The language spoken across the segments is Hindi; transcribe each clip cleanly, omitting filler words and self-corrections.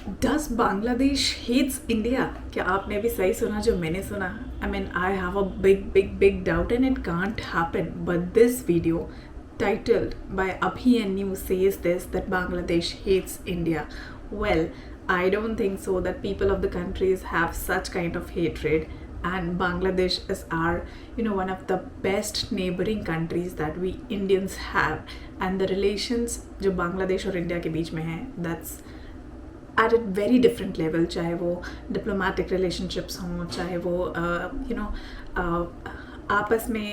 Does Bangladesh hates India? क्या आपने भी सही सुना जो मैंने सुना? आई mean I have a big big big doubt and it can't happen, but this video titled by Abhi and News says this, that Bangladesh hates India. Well, I don't think so that people of the countries have such kind of hatred, and Bangladesh is our, one of the best neighboring countries that we Indians have, and the relations जो बांग्लादेश और इंडिया के बीच में है, that's at a very different level. चाहे वो diplomatic relationships हों, चाहे वो आपस में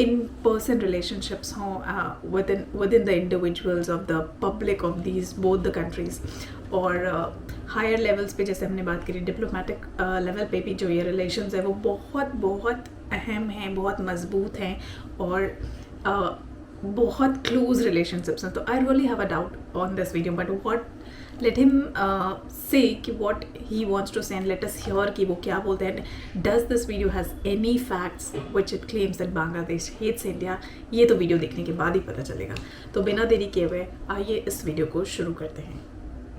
in-person relationships हों within the individuals of the public of these both the countries, और हायर लेवल्स पे जैसे हमने बात करी डिप्लोमेटिक लेवल पे भी जो ये रिलेशंस है वो बहुत बहुत अहम हैं, बहुत मजबूत हैं, और बहुत क्लोज रिलेशनशिप्स हैं. तो I really have a doubt on this video, but what let him say कि what he wants to say, and let us hear कि वो क्या बोलते हैं. Does this video has any facts which it claims that Bangladesh hates India? ये तो वीडियो देखने के बाद ही पता चलेगा. तो बिना देरी किए हुए आइए इस वीडियो को शुरू करते हैं.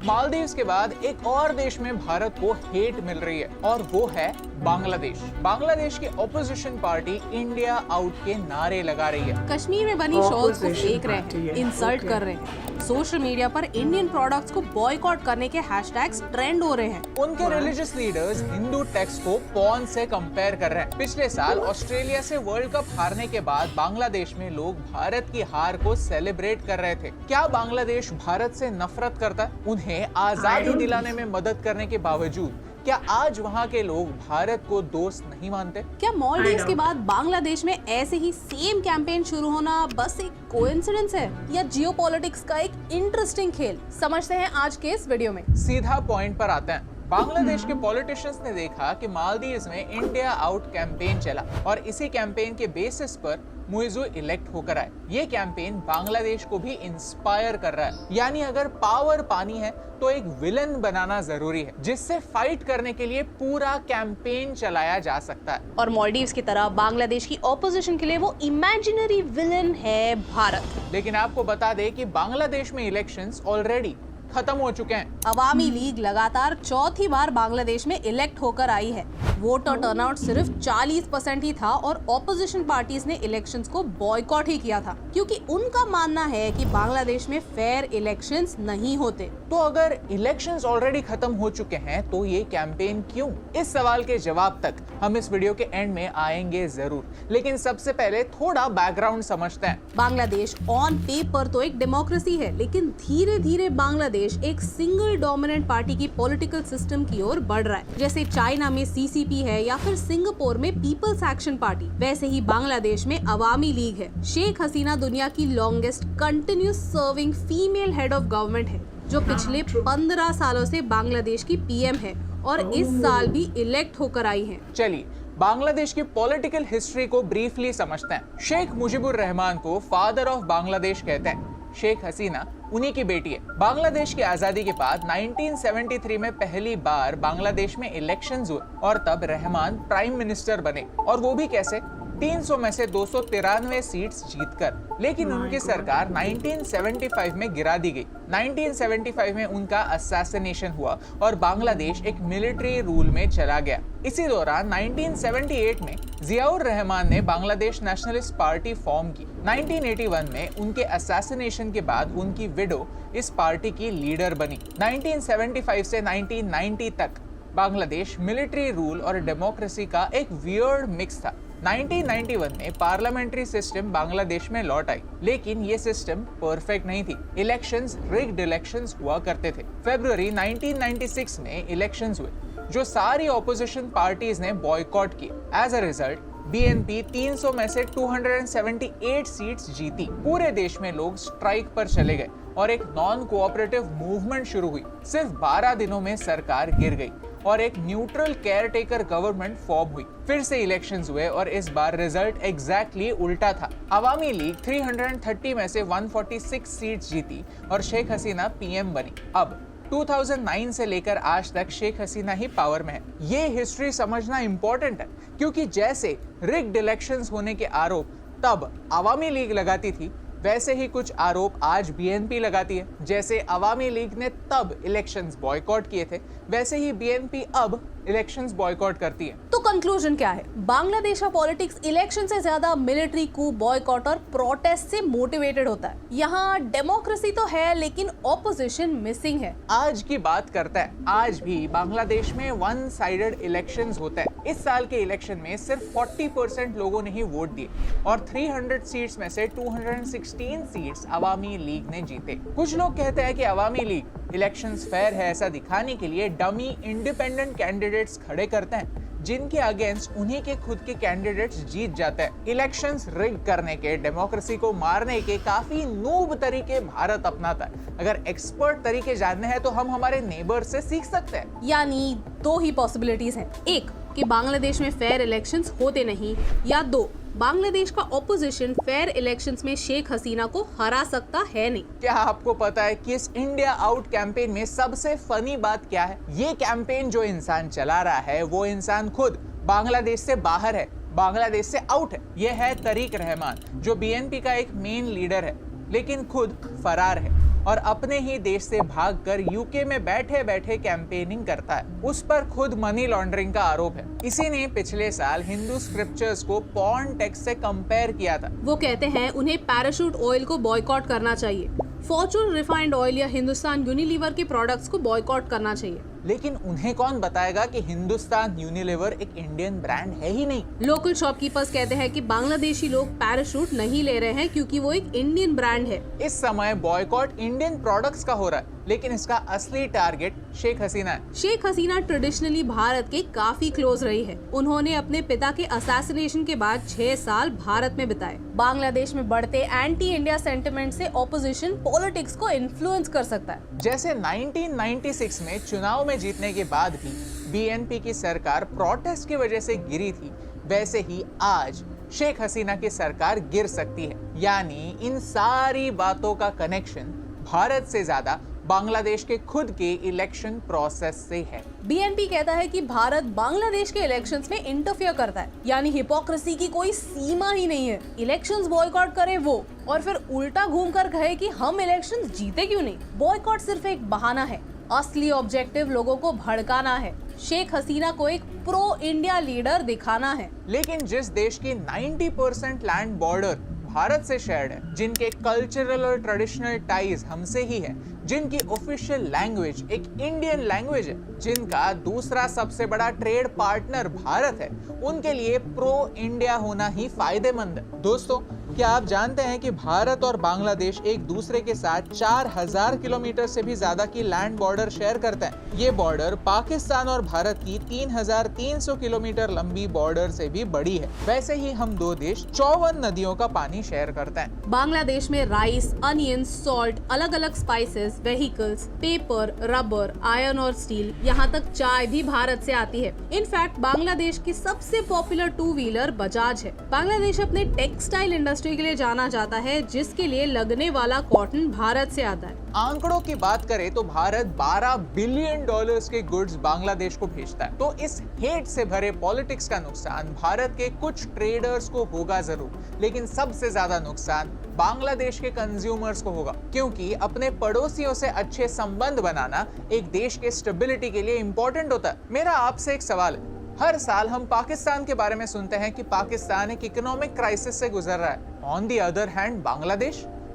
मालदीव्स के बाद एक और देश में भारत को हेट मिल रही है, और वो है बांग्लादेश. बांग्लादेश की ऑपोजिशन पार्टी इंडिया आउट के नारे लगा रही है. कश्मीर में बनी शॉल्स को फेंक रहे हैं, इंसल्ट कर रहे हैं. सोशल मीडिया पर इंडियन प्रोडक्ट्स को बॉयकॉट करने के हैशटैग्स ट्रेंड हो रहे हैं. उनके रिलीजियस लीडर्स हिंदू टेक्स्ट को पॉर्न से कंपेयर कर रहे हैं. पिछले साल ऑस्ट्रेलिया से वर्ल्ड कप हारने के बाद बांग्लादेश में लोग भारत की हार को सेलिब्रेट कर रहे थे. क्या बांग्लादेश भारत से नफरत करता है? उन्हें आजादी दिलाने में मदद करने के बावजूद क्या आज वहाँ के लोग भारत को दोस्त नहीं मानते? क्या मालदीव्स के बाद बांग्लादेश में ऐसे ही सेम कैंपेन शुरू होना बस एक कोइंसिडेंस है, या जियोपॉलिटिक्स का एक इंटरेस्टिंग खेल? समझते हैं आज के इस वीडियो में. सीधा पॉइंट पर आते हैं. बांग्लादेश के पॉलिटिशियंस ने देखा कि मालदीव्स में इंडिया आउट कैंपेन चला, और इसी कैंपेन के बेसिस पर मुइज़्ज़ू इलेक्ट होकर आए. ये कैंपेन बांग्लादेश को भी इंस्पायर कर रहा है. यानी अगर पावर पानी है तो एक विलन बनाना जरूरी है, जिससे फाइट करने के लिए पूरा कैंपेन चलाया जा सकता है. और मालदीव्स की तरह बांग्लादेश की ऑपोजिशन के लिए वो इमेजिनरी विलन है भारत. लेकिन आपको बता दें कि बांग्लादेश में इलेक्शंस ऑलरेडी खत्म हो चुके हैं. अवामी लीग लगातार चौथी बार बांग्लादेश में इलेक्ट होकर आई है. वोटर टर्नआउट सिर्फ 40% ही था, और ऑपोजिशन पार्टीज ने इलेक्शंस को बॉयकॉट ही किया था, क्योंकि उनका मानना है कि बांग्लादेश में फेयर इलेक्शंस नहीं होते. तो अगर इलेक्शंस ऑलरेडी खत्म हो चुके हैं तो ये कैंपेन क्यों? इस सवाल के जवाब तक हम इस वीडियो के एंड में आएंगे जरूर, लेकिन सबसे पहले थोड़ा बैकग्राउंड समझते हैं. बांग्लादेश ऑन पेपर तो एक डेमोक्रेसी है, लेकिन धीरे धीरे बांग्लादेश एक सिंगल डोमिनेंट पार्टी की पॉलिटिकल सिस्टम की ओर बढ़ रहा है. जैसे चाइना में सीसीपी है, या फिर सिंगापुर में पीपल्स एक्शन पार्टी, वैसे ही बांग्लादेश में अवामी लीग है. शेख हसीना दुनिया की longest continuous serving female head of government है, जो पिछले 15 सालों से बांग्लादेश की पीएम है, और इस साल भी इलेक्ट होकर आई है. चलिए बांग्लादेश की पॉलिटिकल हिस्ट्री को ब्रीफली समझते हैं. शेख मुजीबुर रहमान को फादर ऑफ बांग्लादेश कहते हैं. शेख हसीना उन्हीं की बेटी है. बांग्लादेश की आजादी के बाद 1973 में पहली बार बांग्लादेश में इलेक्शंस हुए, और तब रहमान प्राइम मिनिस्टर बने, और वो भी कैसे? 300 में से 293 सीट्स जीतकर. लेकिन उनकी सरकार 1975 में गिरा दी गई. 1975 में उनका असैसिनेशन हुआ, और बांग्लादेश एक मिलिट्री रूल में चला गया. इसी दौरान 1978 में जियाउर रहमान ने बांग्लादेश नेशनलिस्ट पार्टी फॉर्म की. 1981 में उनके असैसिनेशन के बाद उनकी विडो इस पार्टी की लीडर बनी. 1975 से 1990 तक बांग्लादेश मिलिट्री रूल और डेमोक्रेसी का एक वियर्ड मिक्स था. 1991 में पार्लियामेंट्री सिस्टम बांग्लादेश में लौट आई, लेकिन ये सिस्टम परफेक्ट नहीं थी. इलेक्शंस रिग्ड इलेक्शंस हुआ करते थे. फरवरी 1996 में इलेक्शंस हुए, जो सारी ऑपोजिशन पार्टीज ने बॉयकॉट किए. एज अ रिजल्ट बीएनपी 300 में से 278 सीट्स जीती. पूरे देश में लोग स्ट्राइक पर चले गए, और एक नॉन कोऑपरेटिव मूवमेंट शुरू हुई. सिर्फ 12 दिनों में सरकार गिर गई, और एक न्यूट्रल केयरटेकर गवर्नमेंट फॉर्म हुई. फिर से इलेक्शंस हुए, और इस बार रिजल्ट एग्जैक्टली उल्टा था. अवामी लीग 330 में से 146 सीट्स जीती, और शेख हसीना पीएम बनी. अब 2009 से लेकर आज तक शेख हसीना ही पावर में है. ये हिस्ट्री समझना इंपॉर्टेंट है, क्योंकि जैसे रिग्ड इलेक्शंस होने के आरोप तब अवामी लीग लगाती थी, वैसे ही कुछ आरोप आज बीएनपी लगाती है। जैसे अवामी लीग ने तब इलेक्शंस बॉयकॉट किए थे, वैसे ही बीएनपी अब इलेक्शंस बॉयकॉट करती है। तो कंक्लूजन क्या है? बांग्लादेश का पॉलिटिक्स इलेक्शन से ज्यादा मिलिट्री कू, बॉयकॉट और प्रोटेस्ट से मोटिवेटेड होता है। यहाँ डेमोक्रेसी तो है लेकिन ऑपोजिशन मिसिंग है। आज की बात करता है, आज भी बांग्लादेश में वन साइडेड इलेक्शंस होता है। इस साल के इलेक्शन में सिर्फ 40% लोगों ने ही वोट दिए और 300 सीट्स में से 216 सीट्स अवामी लीग ने जीते। कुछ लोग कहते हैं कि अवामी लीग इलेक्शंस फेयर है ऐसा दिखाने के लिए डमी इंडिपेंडेंट कैंडिडेट्स खड़े करते हैं, जिनके अगेंस्ट उन्हीं के खुद के कैंडिडेट्स जीत जाते हैं। इलेक्शंस रिग करने के, डेमोक्रेसी को मारने के काफी नूब तरीके भारत अपनाता है। अगर एक्सपर्ट तरीके जानने हैं तो हम हमारे नेबर से सीख सकते हैं। यानी दो ही पॉसिबिलिटीज हैं, एक कि बांग्लादेश में फेयर इलेक्शंस होते नहीं, या दो बांग्लादेश का ऑपोजिशन फेयर इलेक्शंस में शेख हसीना को हरा सकता है नहीं। क्या आपको पता है कि इस इंडिया आउट कैंपेन में सबसे फनी बात क्या है? ये कैंपेन जो इंसान चला रहा है वो इंसान खुद बांग्लादेश से बाहर है, बांग्लादेश से आउट है। ये है तरीक रहमान, जो बीएनपी का एक मेन लीडर है, लेकिन खुद फरार है और अपने ही देश से भागकर यूके में बैठे बैठे कैंपेनिंग करता है। उस पर खुद मनी लॉन्ड्रिंग का आरोप है। इसी ने पिछले साल हिंदू स्क्रिप्चर्स को पॉर्न टेक्स्ट से कंपेयर किया था। वो कहते हैं उन्हें पैराशूट ऑयल को बॉयकॉट करना चाहिए, फॉर्चून रिफाइंड ऑयल या हिंदुस्तान यूनिलीवर के प्रोडक्ट्स को बॉयकॉट करना चाहिए। लेकिन उन्हें कौन बताएगा कि हिंदुस्तान यूनिलीवर एक इंडियन ब्रांड है ही नहीं। लोकल शॉपकीपर्स कहते हैं कि बांग्लादेशी लोग पैराशूट नहीं ले रहे हैं क्योंकि वो एक इंडियन ब्रांड है। इस समय बॉयकॉट इंडियन प्रोडक्ट्स का हो रहा है, लेकिन इसका असली टारगेट शेख हसीना है। शेख हसीना ट्रेडिशनली भारत के काफी क्लोज रही है। उन्होंने अपने पिता के असैसिनेशन के बाद 6 साल भारत में बिताए। बांग्लादेश में बढ़ते एंटी इंडिया सेंटिमेंट से ऑपोजिशन पॉलिटिक्स को इन्फ्लुएंस कर सकता है। जैसे 1996 में चुनाव में जीतने के बाद भी बीएनपी की सरकार प्रोटेस्ट की वजह से गिरी थी, वैसे ही आज शेख हसीना की सरकार गिर सकती है। यानी इन सारी बातों का कनेक्शन भारत से ज्यादा बांग्लादेश के खुद के इलेक्शन प्रोसेस से है। बीएनपी कहता है कि भारत बांग्लादेश के इलेक्शंस में इंटरफियर करता है, यानी हिपोक्रेसी की कोई सीमा ही नहीं है। इलेक्शंस बॉयकॉट करे वो, और फिर उल्टा घूमकर कहे कि हम इलेक्शंस जीते क्यों नहीं। बॉयकॉट सिर्फ एक बहाना है, असली ऑब्जेक्टिव लोगों को भड़काना है, शेख हसीना को एक प्रो इंडिया लीडर दिखाना है। लेकिन जिस देश की 90% लैंड बॉर्डर भारत से शेयर्ड है, जिनके कल्चरल और ट्रेडिशनल टाइज हमसे ही है, जिनकी ऑफिशियल लैंग्वेज एक इंडियन लैंग्वेज है, जिनका दूसरा सबसे बड़ा ट्रेड पार्टनर भारत है, उनके लिए प्रो इंडिया होना ही फायदेमंद है। दोस्तों, क्या आप जानते हैं कि भारत और बांग्लादेश एक दूसरे के साथ 4000 किलोमीटर से भी ज्यादा की लैंड बॉर्डर शेयर करते हैं? ये बॉर्डर पाकिस्तान और भारत की 3300 किलोमीटर लंबी बॉर्डर से भी बड़ी है। वैसे ही हम दो देश 54 नदियों का पानी शेयर करते हैं। बांग्लादेश में राइस, अनियन, सॉल्ट, अलग अलग spices, vehicles, paper, rubber, iron और स्टील, यहाँ तक चाय भी भारत से आती है। इनफैक्ट बांग्लादेश की सबसे पॉपुलर 2 व्हीलर बजाज है। बांग्लादेश अपने टेक्सटाइल इंडस्ट्री के लिए जाना जाता है, जिसके लिए लगने वाला कॉटन भारत से आता है। आंकड़ों की बात करें तो भारत $12 बिलियन के गुड्स बांग्लादेश को भेजता है। तो इस हेट से भरे पॉलिटिक्स का नुकसान भारत के कुछ ट्रेडर्स को होगा जरूर, लेकिन सबसे ज्यादा नुकसान बांग्लादेश के कंज्यूमर्स को होगा, क्योंकि अपने पड़ोसियों से अच्छे संबंध बनाना एक देश के स्टेबिलिटी के लिए इंपॉर्टेंट होता है। मेरा आपसे एक सवाल है, हर साल हम पाकिस्तान के बारे में सुनते हैं कि पाकिस्तान एक इकोनॉमिक क्राइसिस से गुजर रहा है। On the other hand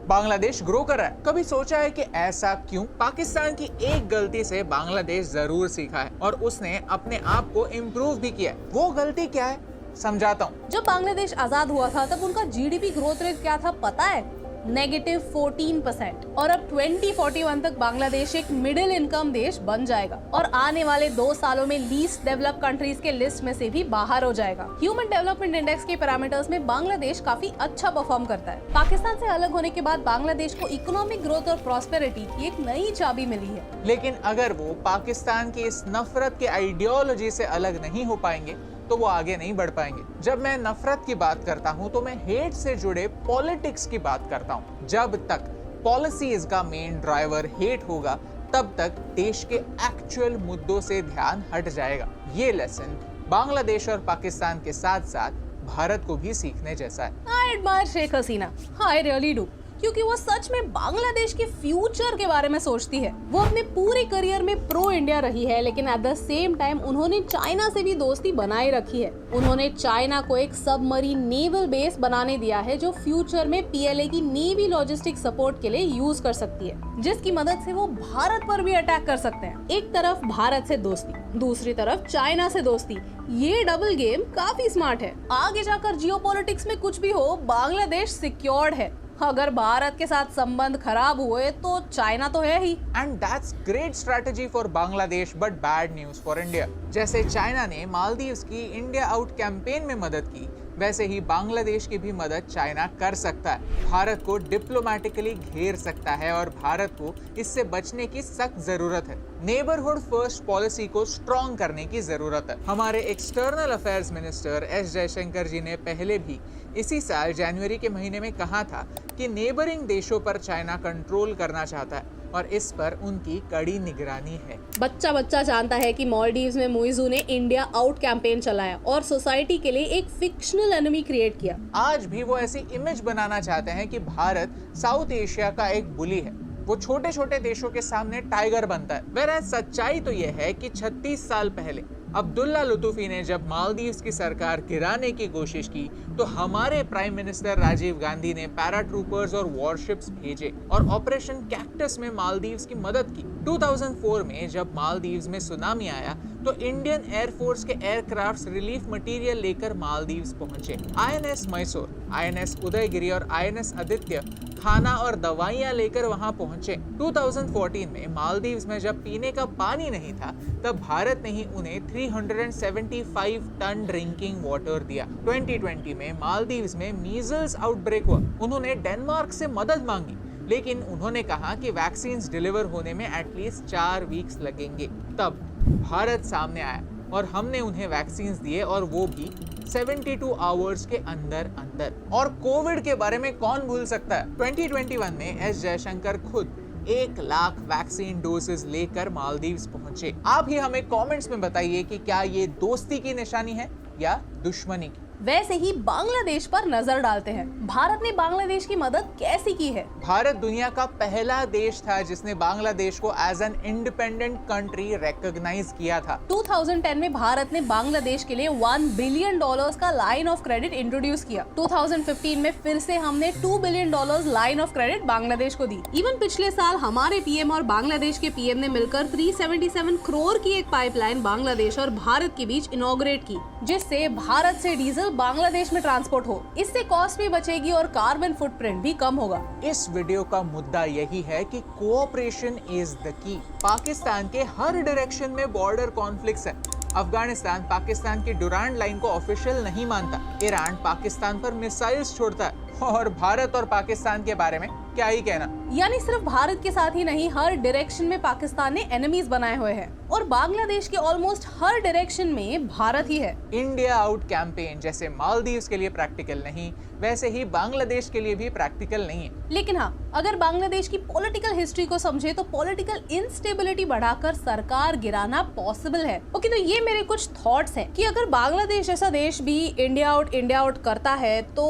Bangladesh grow कर रहा है। कभी सोचा है कि ऐसा क्यों? पाकिस्तान की एक गलती से बांग्लादेश जरूर सीखा है और उसने अपने आप को इम्प्रूव भी किया है। वो गलती क्या है, समझाता हूँ। जब बांग्लादेश आजाद हुआ था तब उनका जीडीपी ग्रोथ रेट क्या था पता है? -14%। और अब 2041 तक बांग्लादेश एक मिडिल इनकम देश बन जाएगा और आने वाले 2 सालों में लीस्ट डेवलप्ड कंट्रीज के लिस्ट में से भी बाहर हो जाएगा। ह्यूमन डेवलपमेंट इंडेक्स के पैरामीटर्स में बांग्लादेश काफी अच्छा परफॉर्म करता है। पाकिस्तान से अलग होने के बाद बांग्लादेश को इकोनॉमिक ग्रोथ और प्रॉस्पेरिटी की एक नई चाबी मिली है। लेकिन अगर वो पाकिस्तान की इस नफरत के आइडियोलॉजी से अलग नहीं हो पाएंगे तो वो आगे नहीं बढ़ पाएंगे। जब मैं नफरत की बात करता हूँ तो मैं हेट से जुड़े पॉलिटिक्स की बात करता हूँ। जब तक पॉलिसीज का मेन ड्राइवर हेट होगा, तब तक देश के एक्चुअल मुद्दों से ध्यान हट जाएगा। ये लेसन बांग्लादेश और पाकिस्तान के साथ साथ भारत को भी सीखने जैसा है। I admire Sheikh Hasina, I really do। क्योंकि वो सच में बांग्लादेश के फ्यूचर के बारे में सोचती है। वो अपने पूरे करियर में प्रो इंडिया रही है, लेकिन एट द सेम टाइम उन्होंने चाइना से भी दोस्ती बनाए रखी है। उन्होंने चाइना को एक सबमरीन नेवल बेस बनाने दिया है जो फ्यूचर में पीएलए की नेवी लॉजिस्टिक सपोर्ट के लिए यूज कर सकती है, जिसकी मदद से वो भारत पर भी अटैक कर सकते हैं। एक तरफ भारत से दोस्ती, दूसरी तरफ चाइना से दोस्ती। ये डबल गेम काफी स्मार्ट है। आगे जाकर जियोपॉलिटिक्स में कुछ भी हो, बांग्लादेश सिक्योर्ड है। अगर भारत के साथ संबंध खराब हुए तो चाइना तो है ही। And that's great strategy for Bangladesh but bad news for India. जैसे चाइना ने मालदीव्स की इंडिया आउट कैंपेन में मदद की, वैसे ही बांग्लादेश की भी मदद चाइना कर सकता है। भारत को डिप्लोमेटिकली घेर सकता है और भारत को इससे बचने की सख्त जरूरत है। नेबरहुड फर्स्ट पॉलिसी को स्ट्रॉन्ग करने की जरूरत है। हमारे external affairs minister S Jaishankar ji ने पहले भी इसी साल जनवरी के महीने में कहा था कि नेबरिंग देशों पर चाइना कंट्रोल करना चाहता है और इस पर उनकी कड़ी निगरानी है। बच्चा बच्चा जानता है कि मालदीव्स में मुइज़ू ने इंडिया आउट कैंपेन चलाया और सोसाइटी के लिए एक फिक्शनल एनिमी क्रिएट किया। आज भी वो ऐसी इमेज बनाना चाहते हैं कि भारत साउथ एशिया का एक बुली है, वो छोटे छोटे देशों के सामने टाइगर बनता है। वैसे सच्चाई तो ये है कि 36 साल पहले अब्दुल्ला लुतुफी ने जब मालदीव्स की सरकार गिराने की कोशिश की तो हमारे प्राइम मिनिस्टर राजीव गांधी ने पैराट्रूपर्स और वॉरशिप्स भेजे और ऑपरेशन कैक्टस में मालदीव्स की मदद की। 2004 में जब मालदीव्स में सुनामी आया तो इंडियन एयरफोर्स के एयरक्राफ्ट्स रिलीफ मटेरियल लेकर मालदीव्स पहुंचे। आईएनएस मैसूर, आईएनएस उदयगिरी और आईएनएस आदित्य खाना और दवाइयां लेकर वहां पहुंचे। 2014 में मालदीव्स में जब पीने का पानी नहीं था तब भारत ने ही उन्हें 375 टन ड्रिंकिंग वाटर दिया। 2020 में मालदीव्स में मीजल्स आउटब्रेक हुआ। उन्होंने डेनमार्क से मदद मांगी, लेकिन उन्होंने कहा कि वैक्सीन डिलीवर होने में एटलीस्ट 4 वीक्स लगेंगे। तब भारत सामने आया और हमने उन्हें वैक्सीन दिए और वो भी 72 आवर्स के अंदर अंदर। और कोविड के बारे में कौन भूल सकता है। 2021 में एस जयशंकर खुद 1 लाख वैक्सीन डोसेस लेकर मालदीव्स पहुंचे। आप ही हमें कमेंट्स में बताइए कि क्या ये दोस्ती की निशानी है या दुश्मनी की। वैसे ही बांग्लादेश पर नजर डालते हैं। भारत ने बांग्लादेश की मदद कैसी की है? भारत दुनिया का पहला देश था जिसने बांग्लादेश को as an independent country recognise किया था। 2010 में भारत ने बांग्लादेश के लिए $1 बिलियन का लाइन ऑफ क्रेडिट इंट्रोड्यूस किया। 2015 में फिर से हमने $2 billion line of credit Bangladesh को दी। इवन पिछले साल हमारे पीएम और बांग्लादेश के पीएम ने मिलकर 377 करोड़ की एक पाइपलाइन बांग्लादेश और भारत के बीच इनॉग्रेट की, जिससे भारत से डीजल बांग्लादेश में ट्रांसपोर्ट हो। इससे कॉस्ट भी बचेगी और कार्बन फुटप्रिंट भी कम होगा। इस वीडियो का मुद्दा यही है कि कोऑपरेशन इज द की। पाकिस्तान के हर डायरेक्शन में बॉर्डर कॉन्फ्लिक्ट्स है। अफगानिस्तान पाकिस्तान की डुरांड लाइन को ऑफिशियल नहीं मानता। ईरान पाकिस्तान पर मिसाइल्स छोड़ता है और भारत और पाकिस्तान के बारे में क्या ही कहना। यानी सिर्फ भारत के साथ ही नहीं, हर डायरेक्शन में पाकिस्तान ने एनिमीज बनाए हुए हैं और बांग्लादेश के ऑलमोस्ट हर डायरेक्शन में भारत ही है। इंडिया आउट कैंपेन जैसे मालदीव्स के लिए प्रैक्टिकल नहीं, वैसे ही बांग्लादेश के लिए भी प्रैक्टिकल नहीं है। लेकिन हाँ, अगर बांग्लादेश की पॉलिटिकल हिस्ट्री को समझे तो पॉलिटिकल इंस्टेबिलिटी बढ़ाकर सरकार गिराना पॉसिबल है। ओके, तो ये मेरे कुछ थॉट्स हैं कि अगर बांग्लादेश जैसा देश भी इंडिया आउट करता है तो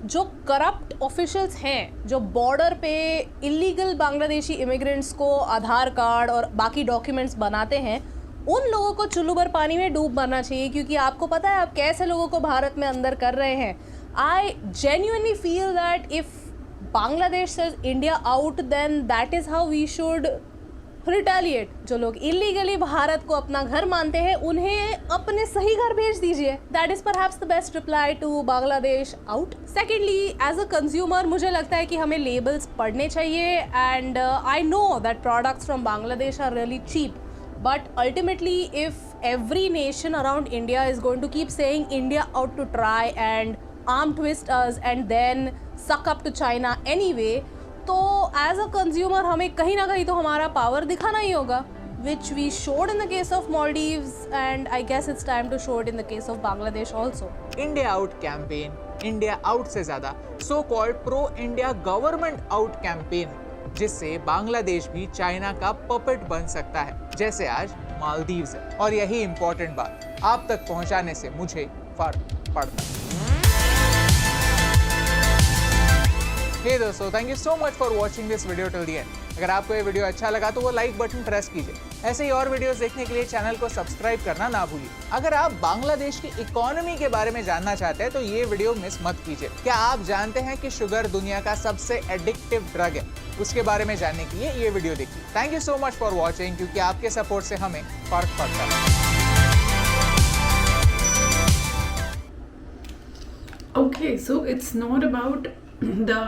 जो करप्ट ऑफिशियल्स हैं, जो बॉर्डर पे इलीगल बांग्लादेशी इमिग्रेंट्स को आधार कार्ड और बाकी डॉक्यूमेंट्स बनाते हैं, उन लोगों को चुल्लू भर पानी में डूब मरना चाहिए, क्योंकि आपको पता है आप कैसे लोगों को भारत में अंदर कर रहे हैं। I genuinely feel that if Bangladesh says India out, then that is how we should retaliate. जो लोग illegally भारत को अपना घर मानते हैं, उन्हें अपने सही घर भेज दीजिए। That is perhaps the best reply to Bangladesh out. Secondly, as a consumer, मुझे लगता है कि हमें labels पढ़ने चाहिए and I know that products from Bangladesh are really cheap. But ultimately, if every nation around India is going to keep saying India out to try and arm twist us and then suck up to China anyway, तो as a consumer हमें कहीं ना कहीं तो हमारा पावर दिखाना ही होगा, which we showed in the case of Maldives and I guess it's time to show it in the case of Bangladesh also. India out campaign, India out से ज्यादा so called pro India government out campaign, जिससे बांग्लादेश भी चाइना का पपेट बन सकता है, जैसे आज मालदीव्स है। और यही इंपॉर्टेंट बात आप तक पहुंचाने से मुझे फर्क पड़ता है। हे चलिए दोस्तों, thank you so much for watching this video till the end. अगर आपको ये वीडियो अच्छा लगा तो वो लाइक बटन प्रेस कीजिए। ऐसे ही और वीडियोस देखने के लिए चैनल को सब्सक्राइब करना ना भूलिए। अगर आप बांग्लादेश की इकोनॉमी के बारे में जानना चाहते हैं तो ये वीडियो मिस मत कीजिए। क्या आप जानते हैं कि शुगर दुनिया का सबसे एडिक्टिव ड्रग है? उसके बारे में जानने के लिए ये वीडियो देखिए। Thank you so much for watching, क्योंकि आपके सपोर्ट से हमें फर्क पड़ता है। Okay, so it's not about the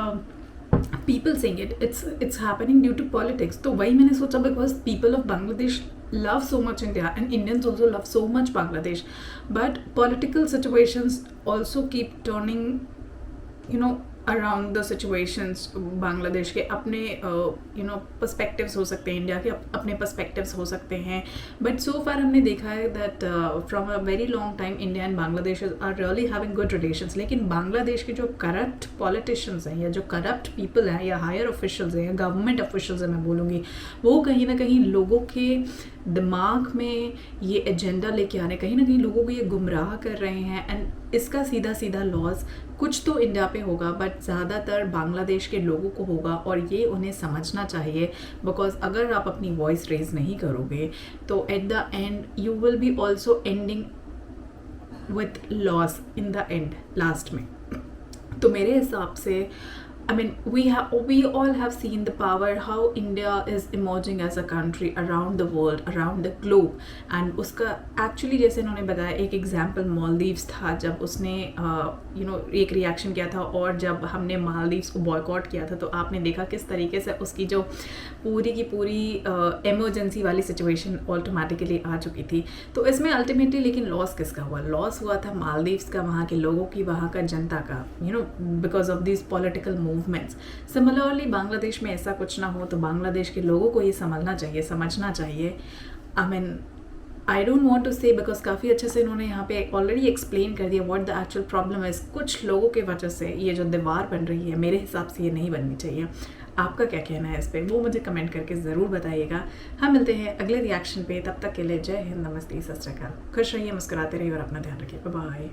people saying it. It's happening due to politics. तो वही मैंने सोचा, because people of Bangladesh love so much India and Indians also love so much Bangladesh, but political situations also keep turning, around the situations. Bangladesh के अपने पर्सपेक्टिव्स हो सकते हैं, इंडिया के अपने पर्सपेक्टिव्स हो सकते हैं, बट सो फार हमने देखा है that from a very long time India and Bangladesh are really having good relations. लेकिन बांग्लादेश के जो करप्ट पॉलिटिशियंस हैं या जो करप्ट पीपल हैं या हायर ऑफिशियल्स हैं या गवर्नमेंट ऑफिशियल्स हैं, मैं बोलूँगी, वो कहीं ना कहीं लोगों के दिमाग में ये एजेंडा लेके आ रहे हैं, कहीं ना कहीं लोगों को ये गुमराह कर रहे हैं। एंड इसका सीधा सीधा लॉस कुछ तो इंडिया पे होगा, बट ज़्यादातर बांग्लादेश के लोगों को होगा, और ये उन्हें समझना चाहिए। बिकॉज अगर आप अपनी वॉइस रेज नहीं करोगे तो at the end you will be also ending with loss in the end, last में। तो मेरे हिसाब से I mean, we all have seen the power how India is emerging as a country around the world, around the globe, and उसका actually जैसे उन्होंने बताया, एक एग्जाम्पल मालदीव्स था, जब उसने एक रिएक्शन किया था, और जब हमने मालदीव्स को बॉयकॉट किया था तो आपने देखा किस तरीके से उसकी जो पूरी की पूरी एमरजेंसी वाली सिचुएशन ऑटोमेटिकली आ चुकी थी। तो इसमें अल्टीमेटली लेकिन लॉस किसका हुआ? लॉस हुआ था मालदीव्स का, वहाँ के लोगों की, वहाँ का जनता का, because of this political movements. Similarly Bangladesh में ऐसा कुछ ना हो, तो बांग्लादेश के लोगों को ये समझना चाहिए। I mean, I don't want to say, because काफ़ी अच्छे से इन्होंने यहाँ पे ऑलरेडी एक्सप्लेन कर दिया what the actual problem is. कुछ लोगों की वजह से ये जो दीवार बन रही है, मेरे हिसाब से ये नहीं बननी चाहिए। आपका क्या कहना है इस पर, वो मुझे कमेंट करके ज़रूर बताइएगा। हम मिलते हैं अगले रिएक्शन पे, तब तक के लिए जय हिंद, नमस्ते, सत श्री अकाल। खुश रहिए, मुस्कुराते रहिए और अपना ध्यान रखिए। Bye bye.